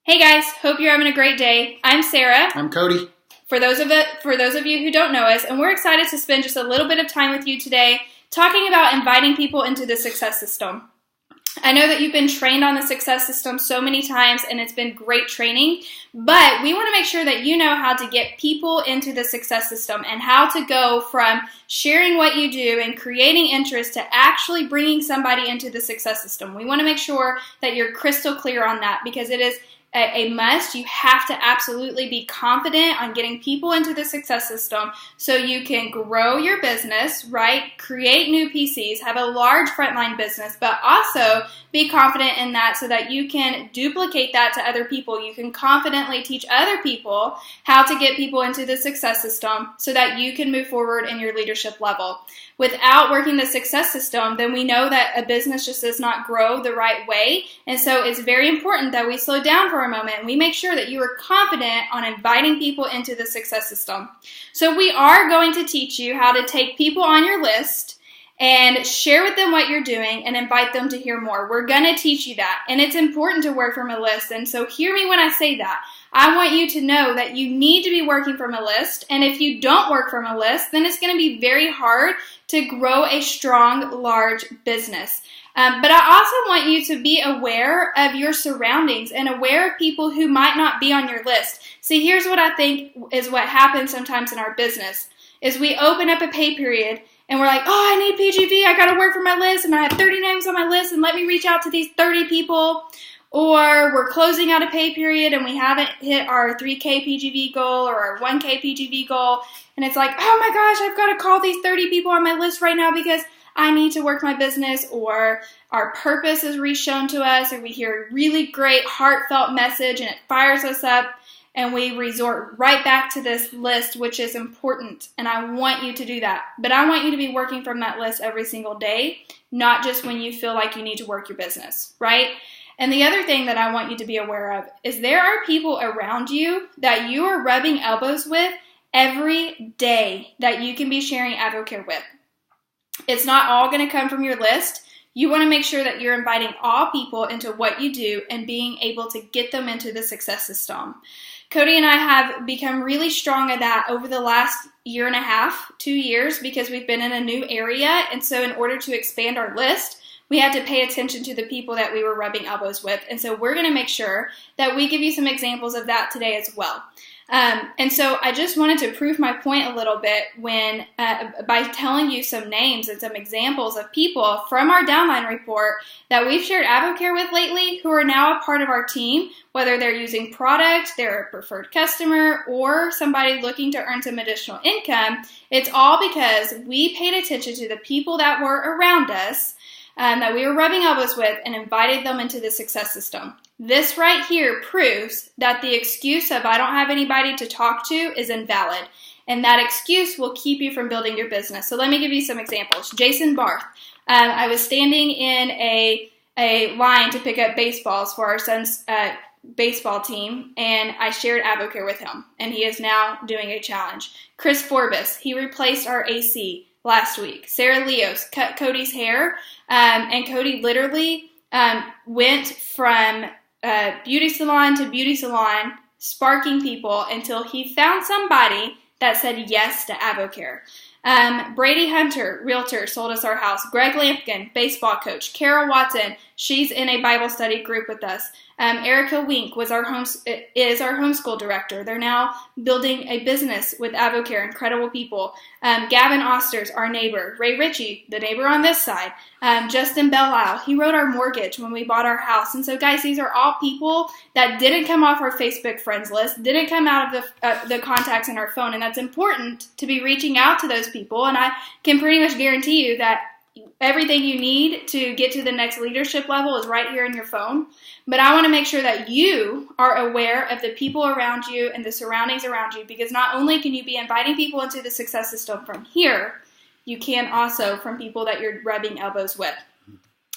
Hey guys, hope you're having a great day. I'm Sarah. I'm Cody. For those of you who don't know us, and we're excited to spend just a little bit of time with you today talking about inviting people into the success system. I know that you've been trained on the success system so many times and it's been great training, but we want to make sure that you know how to get people into the success system and how to go from sharing what you do and creating interest to actually bringing somebody into the success system. We want to make sure that you're crystal clear on that because it is a must. You have to absolutely be confident on getting people into the success system so you can grow your business, right? Create new PCs, have a large frontline business, but also be confident in that so that you can duplicate that to other people. You can confidently teach other people how to get people into the success system so that you can move forward in your leadership level. Without working the success system, then we know that a business just does not grow the right way. And so it's very important that we slow down for a moment and we make sure that you are confident on inviting people into the success system. So we are going to teach you how to take people on your list and share with them what you're doing and invite them to hear more. We're going to teach you that. And it's important to work from a list. And so hear me when I say that. I want you to know that you need to be working from a list. And if you don't work from a list, then it's going to be very hard to grow a strong, large business. But I also want you to be aware of your surroundings and aware of people who might not be on your list. See, here's what I think is what happens sometimes in our business, is we open up a pay period and we're like, oh, I need PGV, I got to work for my list, and I have 30 names on my list, and let me reach out to these 30 people. Or we're closing out a pay period and we haven't hit our 3K PGV goal or our 1K PGV goal. And it's like, oh my gosh, I've got to call these 30 people on my list right now because I need to work my business, or our purpose is re-shown to us, or we hear a really great heartfelt message and it fires us up. And we resort right back to this list, which is important. And I want you to do that. But I want you to be working from that list every single day, not just when you feel like you need to work your business, right? And the other thing that I want you to be aware of is there are people around you that you are rubbing elbows with every day that you can be sharing AdvoCare with. It's not all going to come from your list. You want to make sure that you're inviting all people into what you do and being able to get them into the success system. Cody and I have become really strong at that over the last year and a half, 2 years, because we've been in a new area. And so in order to expand our list, we had to pay attention to the people that we were rubbing elbows with. And so we're going to make sure that we give you some examples of that today as well. And so I just wanted to prove my point a little bit when by telling you some names and some examples of people from our downline report that we've shared AdvoCare with lately who are now a part of our team, whether they're using product, they're a preferred customer, or somebody looking to earn some additional income. It's all because we paid attention to the people that were around us that we were rubbing elbows with and invited them into the success system. This right here proves that the excuse of I don't have anybody to talk to is invalid. And that excuse will keep you from building your business. So let me give you some examples. Jason Barth. I was standing in a line to pick up baseballs for our son's baseball team, and I shared AdvoCare with him. And he is now doing a challenge. Chris Forbes. He replaced our AC last week. Sarah Leos cut Cody's hair, and Cody literally went from beauty salon to beauty salon, sparking people until he found somebody that said yes to AdvoCare. Brady Hunter, realtor, sold us our house. Greg Lampkin, baseball coach. Carol Watson, she's in a Bible study group with us. Erica Wink is our homeschool director. They're now building a business with AdvoCare, incredible people. Gavin Osters, our neighbor. Ray Ritchie, the neighbor on this side. Justin Belle, he wrote our mortgage when we bought our house. And so guys, these are all people that didn't come off our Facebook friends list, didn't come out of the contacts in our phone. And that's important to be reaching out to those people. And I can pretty much guarantee you that everything you need to get to the next leadership level is right here in your phone. But I want to make sure that you are aware of the people around you and the surroundings around you, because not only can you be inviting people into the success system from here, you can also from people that you're rubbing elbows with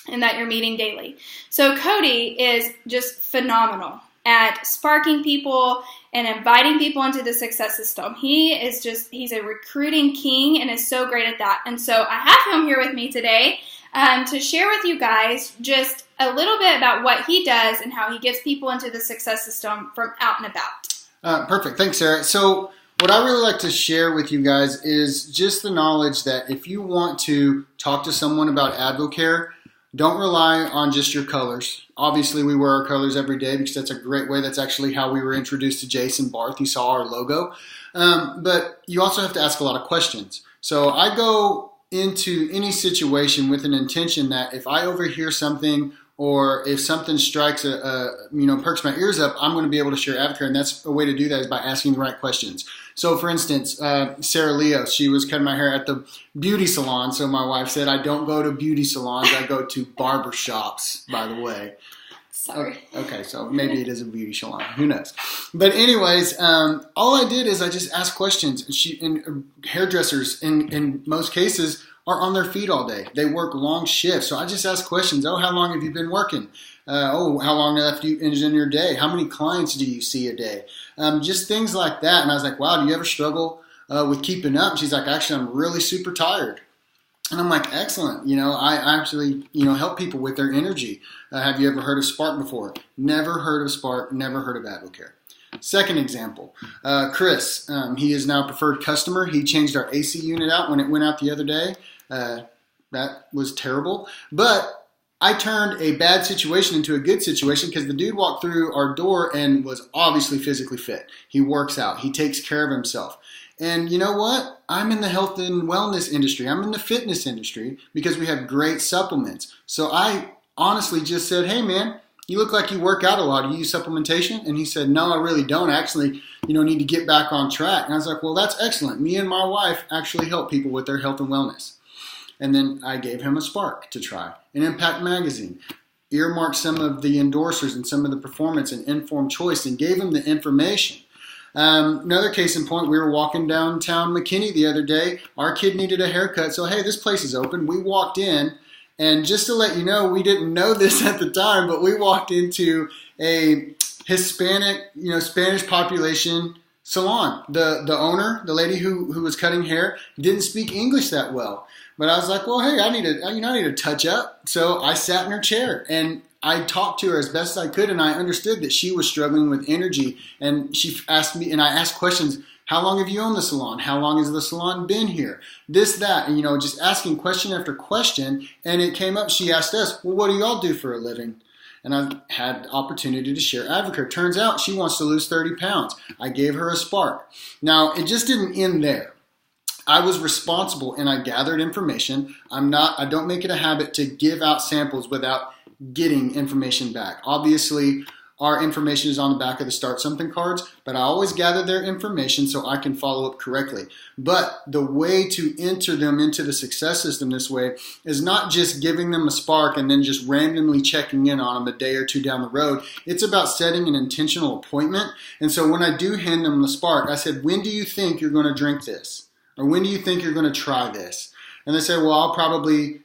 and that you're meeting daily. So Cody is just phenomenal at sparking people and inviting people into the success system. He's a recruiting king and is so great at that. And so I have him here with me today to share with you guys just a little bit about what he does and how he gets people into the success system from out and about. Perfect. Thanks, Sarah. So what I really like to share with you guys is just the knowledge that if you want to talk to someone about AdvoCare, don't rely on just your colors. Obviously, we wear our colors every day because that's a great way. That's actually how we were introduced to Jason Barth. You saw our logo. But you also have to ask a lot of questions. So I go into any situation with an intention that if I overhear something or if something strikes perks my ears up, I'm going to be able to share AdvoCare, and that's a way to do that is by asking the right questions. So, for instance, Sarah Leo, she was cutting my hair at the beauty salon. So my wife said, I don't go to beauty salons, I go to barber shops, by the way. Sorry. Okay, so maybe it is a beauty salon. Who knows? But anyways, all I did is I just asked questions. And hairdressers, in most cases, are on their feet all day. They work long shifts. So I just ask questions. Oh, how long have you been working? How long left is in your day? How many clients do you see a day? Just things like that. And I was like, wow, do you ever struggle with keeping up? And she's like, actually, I'm really super tired. And I'm like, excellent. I actually, help people with their energy. Have you ever heard of Spark before? Never heard of Spark, never heard of AdvoCare. Second example, Chris, he is now a preferred customer. He changed our AC unit out when it went out the other day. That was terrible. But I turned a bad situation into a good situation because the dude walked through our door and was obviously physically fit. He works out. He takes care of himself. And you know what? I'm in the health and wellness industry. I'm in the fitness industry because we have great supplements. So I honestly just said, hey man, you look like you work out a lot. Do you use supplementation? And he said, no, I really don't. I actually, need to get back on track. And I was like, well, that's excellent. Me and my wife actually help people with their health and wellness. And then I gave him a Spark to try. An Impact Magazine. Earmarked some of the endorsers and some of the performance and informed choice and gave him the information. Another case in point, we were walking downtown McKinney the other day. Our kid needed a haircut. So, hey, this place is open. We walked in. And just to let you know, we didn't know this at the time, but we walked into a Hispanic, Spanish population salon. The owner, the lady who was cutting hair, didn't speak English that well. But I was like, well, hey, I need a touch up. So I sat in her chair and I talked to her as best I could, and I understood that she was struggling with energy. And she asked me, and I asked questions. How long have you owned the salon? How long has the salon been here? This, that, and just asking question after question. And it came up, she asked us, well, what do y'all do for a living? And I had the opportunity to share AdvoCare. Turns out she wants to lose 30 pounds. I gave her a Spark. Now, it just didn't end there. I was responsible and I gathered information. I don't make it a habit to give out samples without getting information back. Obviously, our information is on the back of the Start Something cards, but I always gather their information so I can follow up correctly. But the way to enter them into the success system this way is not just giving them a Spark and then just randomly checking in on them a day or two down the road. It's about setting an intentional appointment. And so when I do hand them the Spark, I said, when do you think you're going to drink this? Or when do you think you're going to try this? And they say, well, I'll probably,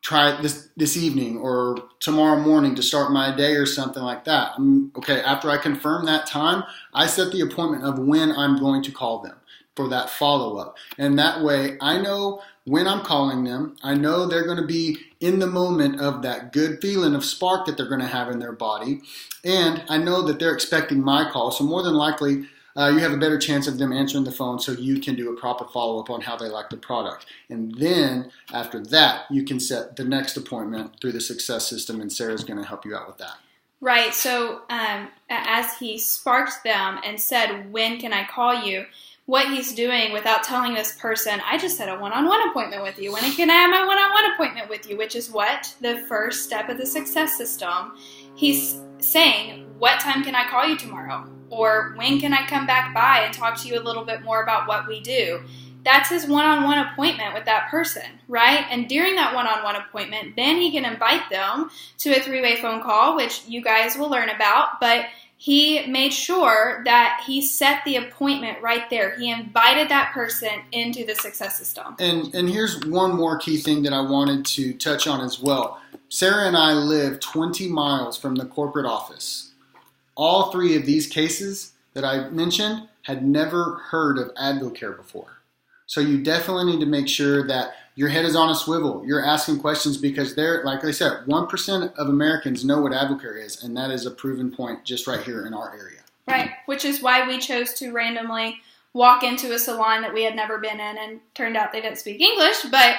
try it this evening or tomorrow morning to start my day or something like that. Okay, after I confirm that time, I set the appointment of when I'm going to call them for that follow-up. And that way, I know when I'm calling them, I know they're going to be in the moment of that good feeling of spark that they're going to have in their body. And I know that they're expecting my call. So more than likely, you have a better chance of them answering the phone so you can do a proper follow-up on how they like the product. And then after that, you can set the next appointment through the success system, and Sarah's going to help you out with that. Right. So as he sparked them and said, when can I call you? What he's doing without telling this person, I just set a one-on-one appointment with you. When can I have my one-on-one appointment with you? Which is what? The first step of the success system. He's saying, what time can I call you tomorrow? Or when can I come back by and talk to you a little bit more about what we do? That's his one-on-one appointment with that person, right? And during that one-on-one appointment, then he can invite them to a three-way phone call, which you guys will learn about, but he made sure that he set the appointment right there. He invited that person into the success system. And here's one more key thing that I wanted to touch on as well. Sarah and I live 20 miles from the corporate office. All three of these cases that I mentioned had never heard of AdvoCare before. So you definitely need to make sure that your head is on a swivel. You're asking questions because like I said, 1% of Americans know what AdvoCare is, and that is a proven point just right here in our area. Right, which is why we chose to randomly walk into a salon that we had never been in, and turned out they didn't speak English, but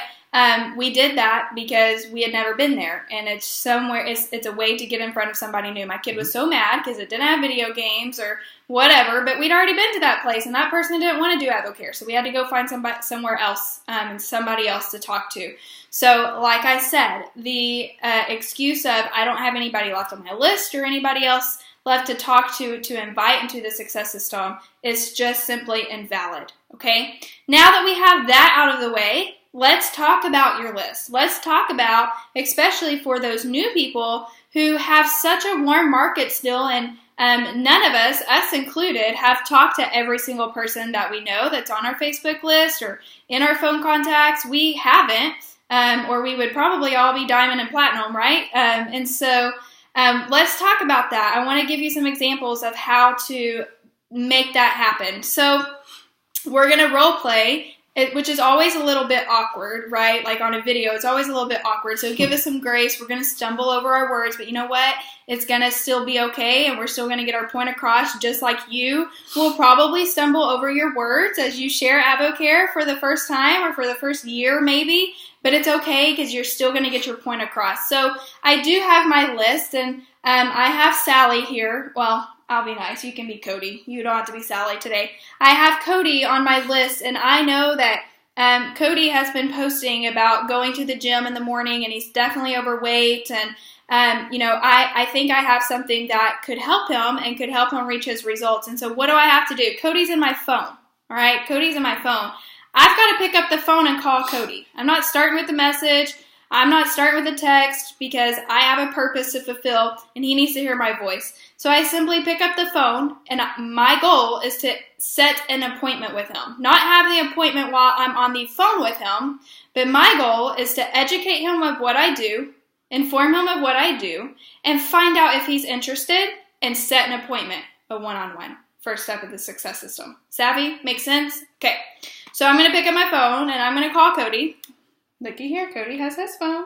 we did that because we had never been there, and it's a way to get in front of somebody new. My kid was so mad because it didn't have video games or whatever, but we'd already been to that place, and that person didn't want to do AdvoCare, so we had to go find somewhere else and somebody else to talk to. So, like I said, the excuse of I don't have anybody left on my list or anybody else left to talk to invite into the Success System is just simply invalid, okay? Now that we have that out of the way, let's talk about your list. Let's talk about, especially for those new people who have such a warm market still, and none of us included, have talked to every single person that we know that's on our Facebook list or in our phone contacts. We haven't, or we would probably all be diamond and platinum, right? And so let's talk about that. I want to give you some examples of how to make that happen. So we're going to role play, which is always a little bit awkward, right? Like on a video, it's always a little bit awkward. So give us some grace. We're going to stumble over our words, but you know what? It's going to still be okay, and we're still going to get our point across, just like you will probably stumble over your words as you share AdvoCare for the first time or for the first year maybe, but it's okay because you're still going to get your point across. So I do have my list, and I have Sally here. Well, I'll be nice. You can be Cody. You don't have to be Sally today. I have Cody on my list, and I know that Cody has been posting about going to the gym in the morning, and he's definitely overweight, and I think I have something that could help him and could help him reach his results. And so what do I have to do? Cody's in my phone, all right? Cody's in my phone. I've got to pick up the phone and call Cody. I'm not starting with the message. I'm not starting with a text because I have a purpose to fulfill, and he needs to hear my voice. So I simply pick up the phone, and my goal is to set an appointment with him. Not have the appointment while I'm on the phone with him, but my goal is to educate him of what I do, inform him of what I do, and find out if he's interested, and set an appointment, a one-on-one. First step of the Success System. Savvy? Make sense? Okay. So I'm going to pick up my phone, and I'm going to call Cody. Looky here, Cody has his phone.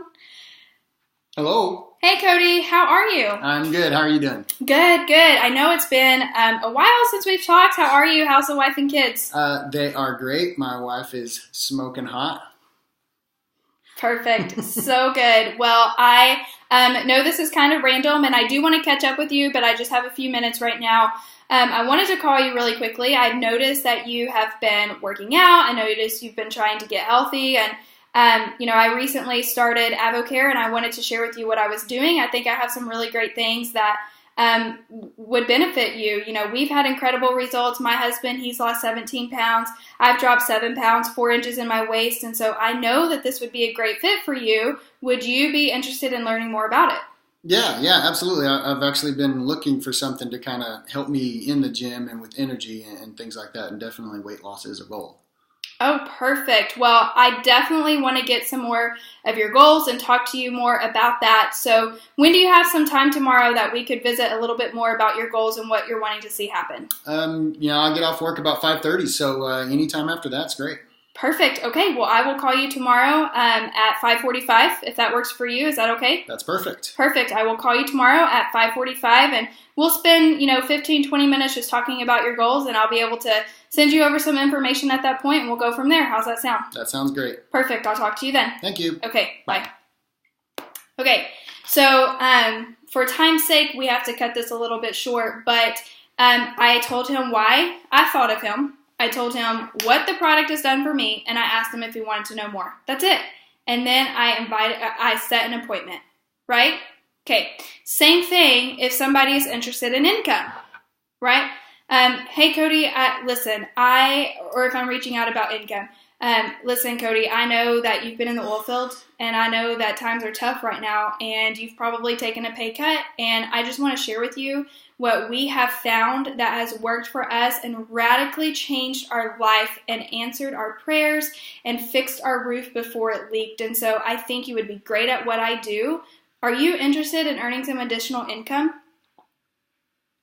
Hello. Hey, Cody. How are you? I'm good. How are you doing? Good, good. I know it's been a while since we've talked. How are you? How's the wife and kids? They are great. My wife is smoking hot. Perfect. So good. Well, I know this is kind of random, and I do want to catch up with you, but I just have a few minutes right now. I wanted to call you really quickly. I've noticed that you have been working out. I noticed you've been trying to get healthy, and I recently started AdvoCare, and I wanted to share with you what I was doing. I think I have some really great things that would benefit you. You know, we've had incredible results. My husband, he's lost 17 pounds. I've dropped 7 pounds, 4 inches in my waist, and so I know that this would be a great fit for you. Would you be interested in learning more about it? Yeah, absolutely. I've actually been looking for something to kind of help me in the gym and with energy and things like that, and definitely weight loss is a goal. Oh, perfect. Well, I definitely want to get some more of your goals and talk to you more about that. So when do you have some time tomorrow that we could visit a little bit more about your goals and what you're wanting to see happen? I get off work about 5:30, so anytime after that's great. Perfect. Okay, well, I will call you tomorrow at 5:45 if that works for you. Is that okay? That's perfect. Perfect. I will call you tomorrow at 5:45, and we'll spend 15, 20 minutes just talking about your goals, and I'll be able to send you over some information at that point, and we'll go from there. How's that sound? That sounds great. Perfect. I'll talk to you then. Thank you. Okay, bye. Okay, so for time's sake, we have to cut this a little bit short, but I told him why I thought of him. I told him what the product has done for me, and I asked him if he wanted to know more. That's it. And then I set an appointment, right? Okay, same thing if somebody is interested in income, right? Hey, Cody, listen, or if I'm reaching out about income, listen, Cody, I know that you've been in the oil field, and I know that times are tough right now, and you've probably taken a pay cut, and I just want to share with you what we have found that has worked for us and radically changed our life and answered our prayers and fixed our roof before it leaked. And so I think you would be great at what I do. Are you interested in earning some additional income?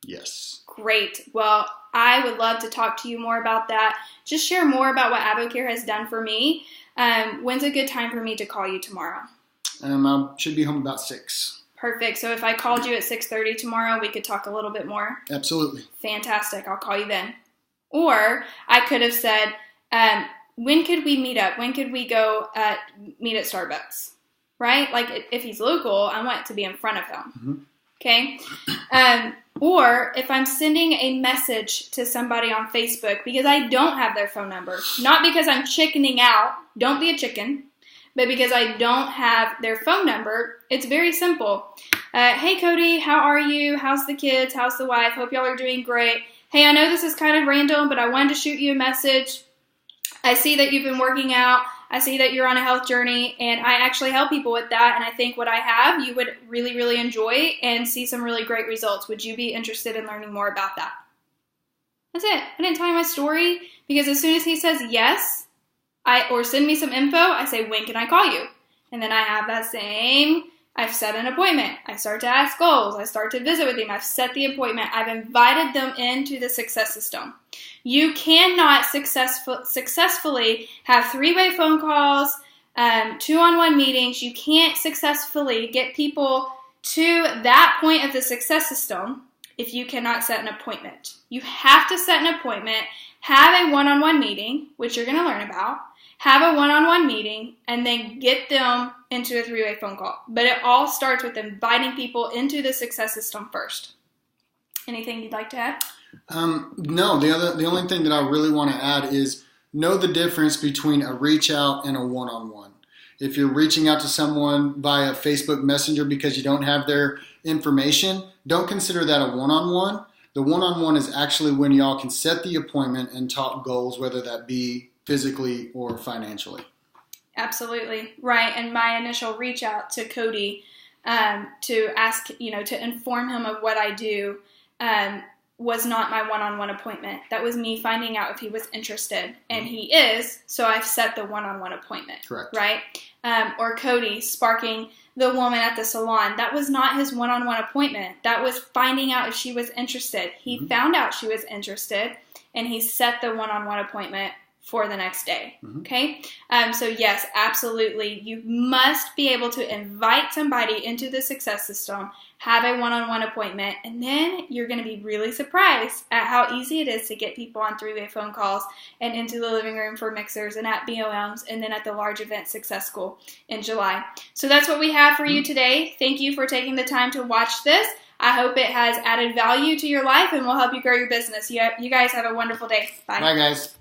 Yes. Great. Well, I would love to talk to you more about that. Just share more about what AdvoCare has done for me. When's a good time for me to call you tomorrow? I should be home about 6. Perfect. So if I called you at 6:30 tomorrow, we could talk a little bit more? Absolutely. Fantastic. I'll call you then. Or I could have said, when could we meet up? When could we go meet at Starbucks? Right? Like if he's local, I want to be in front of him. Mm-hmm. Okay? Or if I'm sending a message to somebody on Facebook because I don't have their phone number, not because I'm chickening out, don't be a chicken, but because I don't have their phone number, it's very simple. Hey, Cody, how are you? How's the kids? How's the wife? Hope y'all are doing great. Hey, I know this is kind of random, but I wanted to shoot you a message. I see that you've been working out. I see that you're on a health journey, and I actually help people with that, and I think what I have you would really, really enjoy and see some really great results. Would you be interested in learning more about that? That's it. I didn't tell you my story because as soon as he says yes, or send me some info, I say, when can I call you? And then I have that same, I've set an appointment. I start to ask goals. I start to visit with him. I've set the appointment. I've invited them into the success system. You cannot successfully have 3-way phone calls, 2-on-1 meetings. You can't successfully get people to that point of the success system if you cannot set an appointment. You have to set an appointment, have a one-on-one meeting, which you're going to learn about, have a one-on-one meeting, and then get them into a 3-way phone call. But it all starts with inviting people into the success system first. Anything you'd like to add? No, the only thing that I really want to add is know the difference between a reach out and a one-on-one. If you're reaching out to someone via Facebook Messenger because you don't have their information, don't consider that a one-on-one. The one-on-one is actually when y'all can set the appointment and talk goals, whether that be physically or financially. Absolutely. Right. And my initial reach out to Cody to ask, to inform him of what I do was not my one-on-one appointment. That was me finding out if he was interested. And he is, so I've set the one-on-one appointment. Correct. Right? Or Cody sparking the woman at the salon. That was not his one-on-one appointment. That was finding out if she was interested. He found out she was interested, and he set the one-on-one appointment for the next day. Okay? So yes, absolutely. You must be able to invite somebody into the success system, have a one-on-one appointment, and then you're going to be really surprised at how easy it is to get people on 3-way phone calls and into the living room for mixers and at BOMs and then at the large event Success School in July. So that's what we have for you today. Thank you for taking the time to watch this. I hope it has added value to your life and will help you grow your business. You guys have a wonderful day. Bye. Bye, guys.